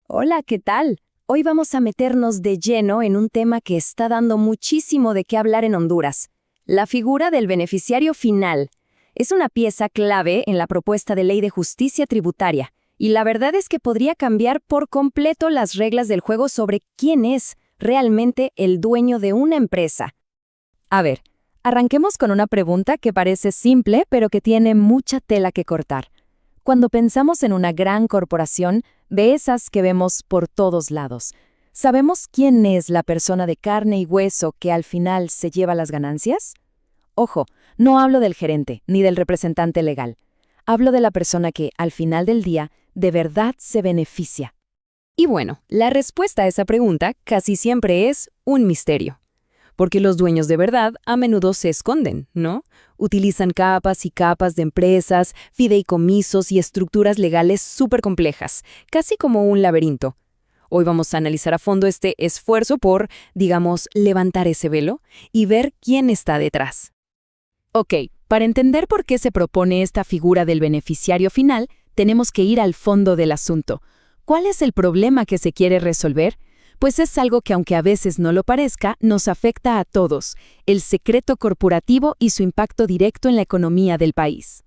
Hola, ¿qué tal? Hoy vamos a meternos de lleno en un tema que está dando muchísimo de qué hablar en Honduras. La figura del beneficiario final. Es una pieza clave en la propuesta de ley de justicia tributaria, y la verdad es que podría cambiar por completo las reglas del juego sobre quién es realmente el dueño de una empresa. A ver, arranquemos con una pregunta que parece simple, pero que tiene mucha tela que cortar. Cuando pensamos en una gran corporación, de esas que vemos por todos lados, ¿sabemos quién es la persona de carne y hueso que al final se lleva las ganancias? Ojo, no hablo del gerente ni del representante legal. Hablo de la persona que, al final del día, de verdad se beneficia. Y bueno, la respuesta a esa pregunta casi siempre es un misterio. Porque los dueños de verdad a menudo se esconden, ¿no? Utilizan capas y capas de empresas, fideicomisos y estructuras legales súper complejas, casi como un laberinto. Hoy vamos a analizar a fondo este esfuerzo por, digamos, levantar ese velo y ver quién está detrás. Ok, para entender por qué se propone esta figura del beneficiario final, tenemos que ir al fondo del asunto. ¿Cuál es el problema que se quiere resolver? Pues es algo que, aunque a veces no lo parezca, nos afecta a todos: el secreto corporativo y su impacto directo en la economía del país.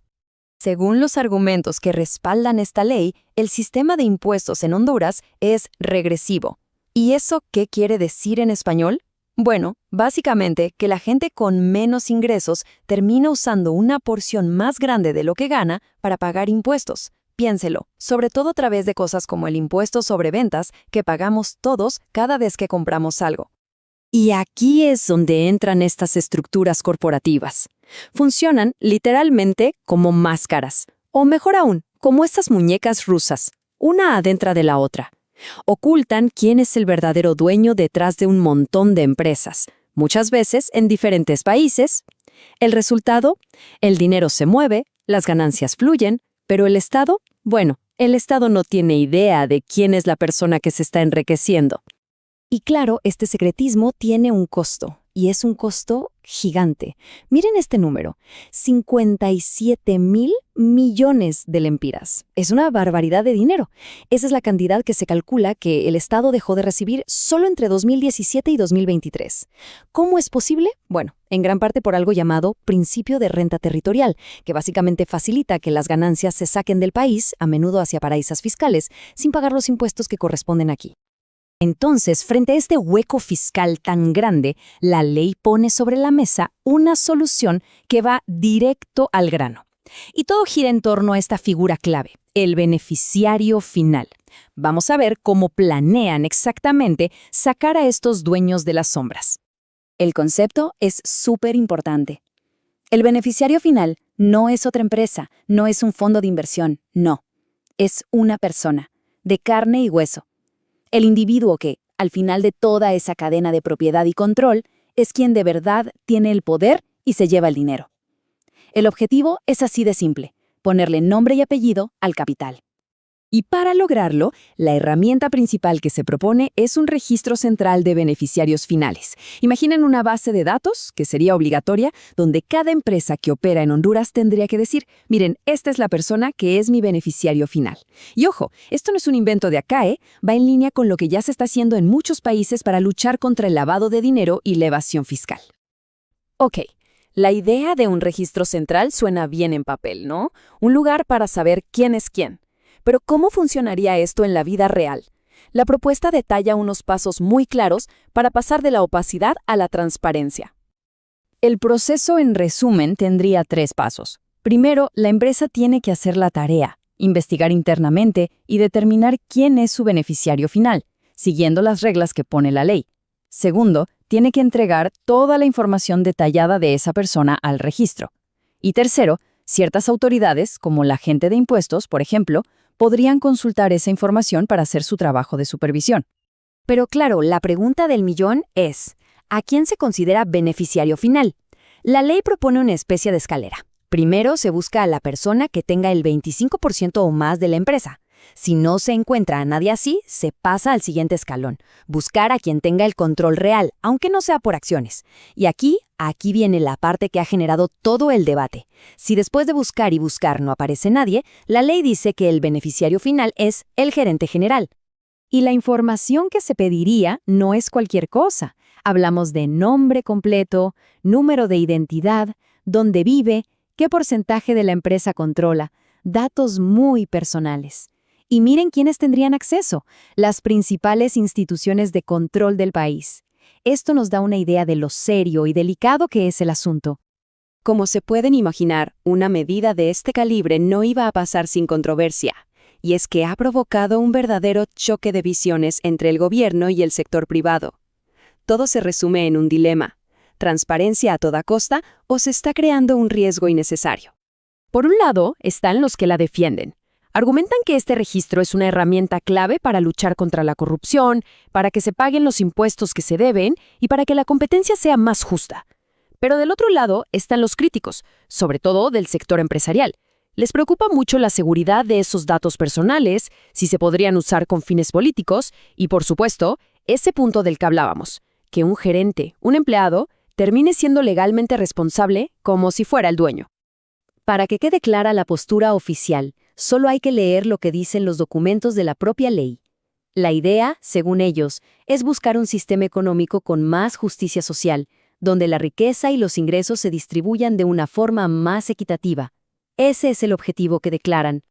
Según los argumentos que respaldan esta ley, el sistema de impuestos en Honduras es regresivo. ¿Y eso qué quiere decir en español? Bueno, básicamente que la gente con menos ingresos termina usando una porción más grande de lo que gana para pagar impuestos. Piénselo, sobre todo a través de cosas como el impuesto sobre ventas que pagamos todos cada vez que compramos algo. Y aquí es donde entran estas estructuras corporativas. Funcionan literalmente como máscaras, o mejor aún, como estas muñecas rusas, una adentro de la otra. Ocultan quién es el verdadero dueño detrás de un montón de empresas, muchas veces en diferentes países. El resultado: el dinero se mueve, las ganancias fluyen, pero el Estado, bueno, el Estado no tiene idea de quién es la persona que se está enriqueciendo. Y claro, este secretismo tiene un costo, y es un costo gigante. Miren este número: 57,000 millones de lempiras. Es una barbaridad de dinero. Esa es la cantidad que se calcula que el Estado dejó de recibir solo entre 2017 y 2023. ¿Cómo es posible? Bueno, en gran parte por algo llamado principio de renta territorial, que básicamente facilita que las ganancias se saquen del país, a menudo hacia paraísos fiscales, sin pagar los impuestos que corresponden aquí. Entonces, frente a este hueco fiscal tan grande, la ley pone sobre la mesa una solución que va directo al grano. Y todo gira en torno a esta figura clave: el beneficiario final. Vamos a ver cómo planean exactamente sacar a estos dueños de las sombras. El concepto es súper importante. El beneficiario final no es otra empresa, no es un fondo de inversión, no. Es una persona, de carne y hueso. El individuo que, al final de toda esa cadena de propiedad y control, es quien de verdad tiene el poder y se lleva el dinero. El objetivo es así de simple: ponerle nombre y apellido al capital. Y para lograrlo, la herramienta principal que se propone es un registro central de beneficiarios finales. Imaginen una base de datos, que sería obligatoria, donde cada empresa que opera en Honduras tendría que decir: miren, esta es la persona que es mi beneficiario final. Y ojo, esto no es un invento de acá, va en línea con lo que ya se está haciendo en muchos países para luchar contra el lavado de dinero y la evasión fiscal. Ok, la idea de un registro central suena bien en papel, ¿no? Un lugar para saber quién es quién. Pero ¿cómo funcionaría esto en la vida real? La propuesta detalla unos pasos muy claros para pasar de la opacidad a la transparencia. El proceso, en resumen, tendría 3 pasos. Primero, la empresa tiene que hacer la tarea, investigar internamente y determinar quién es su beneficiario final, siguiendo las reglas que pone la ley. Segundo, tiene que entregar toda la información detallada de esa persona al registro. Y tercero, ciertas autoridades, como la agente de impuestos, por ejemplo, podrían consultar esa información para hacer su trabajo de supervisión. Pero claro, la pregunta del millón es: ¿a quién se considera beneficiario final? La ley propone una especie de escalera. Primero se busca a la persona que tenga el 25% o más de la empresa. Si no se encuentra a nadie así, se pasa al siguiente escalón: buscar a quien tenga el control real, aunque no sea por acciones. Y aquí viene la parte que ha generado todo el debate. Si después de buscar y buscar no aparece nadie, la ley dice que el beneficiario final es el gerente general. Y la información que se pediría no es cualquier cosa. Hablamos de nombre completo, número de identidad, dónde vive, qué porcentaje de la empresa controla, datos muy personales. Y miren quiénes tendrían acceso, las principales instituciones de control del país. Esto nos da una idea de lo serio y delicado que es el asunto. Como se pueden imaginar, una medida de este calibre no iba a pasar sin controversia, y es que ha provocado un verdadero choque de visiones entre el gobierno y el sector privado. Todo se resume en un dilema: ¿transparencia a toda costa o se está creando un riesgo innecesario? Por un lado, están los que la defienden. Argumentan que este registro es una herramienta clave para luchar contra la corrupción, para que se paguen los impuestos que se deben y para que la competencia sea más justa. Pero del otro lado están los críticos, sobre todo del sector empresarial. Les preocupa mucho la seguridad de esos datos personales, si se podrían usar con fines políticos y, por supuesto, ese punto del que hablábamos, que un gerente, un empleado, termine siendo legalmente responsable como si fuera el dueño. Para que quede clara la postura oficial, solo hay que leer lo que dicen los documentos de la propia ley. La idea, según ellos, es buscar un sistema económico con más justicia social, donde la riqueza y los ingresos se distribuyan de una forma más equitativa. Ese es el objetivo que declaran.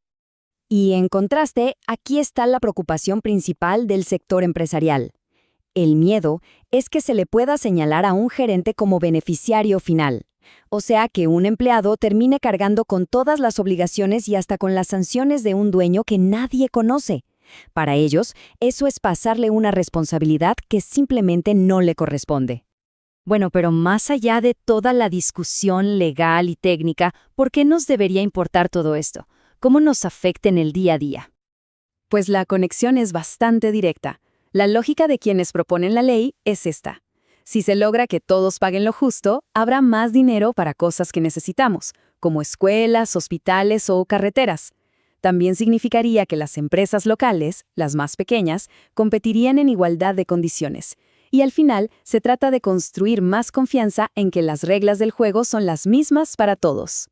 Y en contraste, aquí está la preocupación principal del sector empresarial. El miedo es que se le pueda señalar a un gerente como beneficiario final, o sea que un empleado termine cargando con todas las obligaciones y hasta con las sanciones de un dueño que nadie conoce. Para ellos, eso es pasarle una responsabilidad que simplemente no le corresponde. Bueno, pero más allá de toda la discusión legal y técnica, ¿por qué nos debería importar todo esto? ¿Cómo nos afecta en el día a día? Pues la conexión es bastante directa. La lógica de quienes proponen la ley es esta. Si se logra que todos paguen lo justo, habrá más dinero para cosas que necesitamos, como escuelas, hospitales o carreteras. También significaría que las empresas locales, las más pequeñas, competirían en igualdad de condiciones. Y al final, se trata de construir más confianza en que las reglas del juego son las mismas para todos.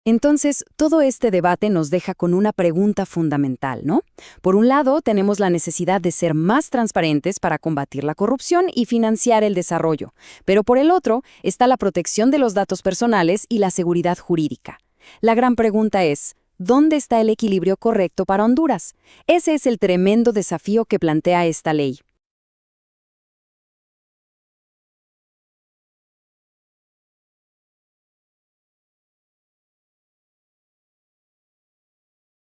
Entonces, todo este debate nos deja con una pregunta fundamental, ¿no? Por un lado, tenemos la necesidad de ser más transparentes para combatir la corrupción y financiar el desarrollo, pero por el otro está la protección de los datos personales y la seguridad jurídica. La gran pregunta es, ¿dónde está el equilibrio correcto para Honduras? Ese es el tremendo desafío que plantea esta ley.